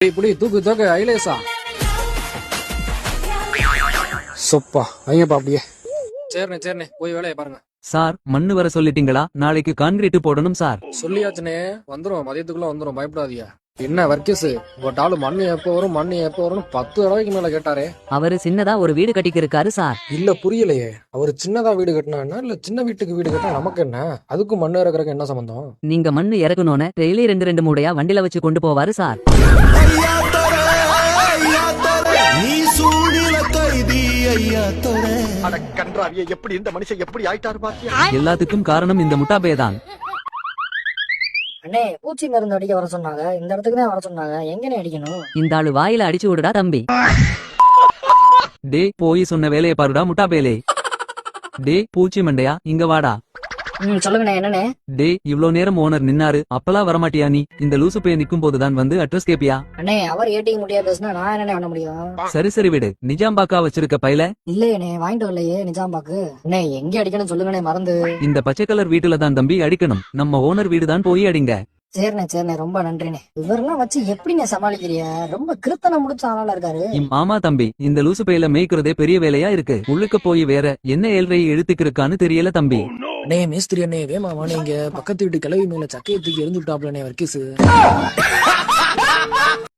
இப்படி தூக்கு தூக்கு ஐலேசா சொப்பா ஐயப்பா அப்படியே. சரிண்ணே சரிண்ணே போய் வேலையை பாருங்க. சார் மண்ணு வர சொல்லிட்டீங்களா? நாளைக்கு கான்கிரீட் போடணும் சார். சொல்லியாச்சுனே வந்துரும், மதியத்துக்குள்ள வந்துரும், பயப்படாதீங்க. என்ன வர்க்கீஸ் போட்டாலு மண்ணு எப்ப வரும் மண்ணு எப்ப வரும்னு 10 தடவைக்கு மேல கேட்டாரே. அவரு சின்னதா ஒரு வீடு கட்டிக்கு இருக்காரு சார். இல்ல புரியலையே, அவரு சின்னதா வீடு கட்டினா இல்ல சின்ன வீட்டுக்கு வீடு கட்டினா நமக்கு என்ன? அதுக்கும் மண்ணு இறக்குறதுக்கு என்ன சம்பந்தம்? நீங்க மண்ணு இறக்கணும்னு டெய்லி 2 மூடையா வண்டியில வச்சு கொண்டு போவாரு சார். எப்படி இந்த மனுஷன் எப்படி ஆயிட்டாரு பாத்தியா? எல்லாத்துக்கும் காரணம் இந்த முட்டாபேதான். அண்ணே பூச்சி மருந்து அடிக்க வர சொன்னாங்க, இந்த இடத்துக்கு தான் வர சொன்னாங்க. எங்கனே அடிக்கணும்? இந்த ஆளு வாயில அடிச்சு விடுடா தம்பி. டே போய் சொன்ன வேலையை பாருடா முட்டாபேலே. டே பூச்சி மண்டையா இங்க வாடா. சொல்லுங்கண்ணே என்னண்ணே? டே இவ்ளோ நேரம் ஓனர் நின்னாரு, அப்பெல்லாம் வரமாட்டியா நீ? இந்த லூசு பைய நிக்கும் போதுதான் வந்து அட்ரஸ் கேப்பியா? அண்ணே அவர் ஏடிஎம் முடியாது பேசுனா நான் என்னண்ணே பண்ண முடியும்? சரி சரி விடு. நிஜாம்பாக்கா வச்சிருக்க பையில? இல்லையண்ணே வாங்கிட்டு வரலையே நிஜாம்பாக்கு. அண்ணே எங்க அடிக்கணும் சொல்லுங்கண்ணே, மறந்து. இந்த பச்சை கலர் வீட்டுல தான் தம்பி அடிக்கணும். நம்ம ஓனர் வீடு தான் போய் அடிங்க. சரிண்ணே சரிண்ணே ரொம்ப நன்றிண்ணே. இவரெல்லாம் வச்சு எப்படிண்ணே சமாளிக்கிறிய? ரொம்ப கிருத்தனை முடிச்ச ஆளா இருக்காரு. ஆமா தம்பி, இந்த லூசு பையில மேய்க்கிறதே பெரிய வேலையா இருக்கு. உள்ளுக்க போய் வேற என்ன ஏழ்றையை எழுத்துக்கிருக்கான்னு தெரியல தம்பி. அண்ணே மேஸ்திரி அண்ணே வேமா வாங்க, பக்கத்து வீட்டு கிளவி மேல சக்கையை தூக்கி எரிஞ்சு விட்டாப்லண்ணே வர்க்கீஸ்.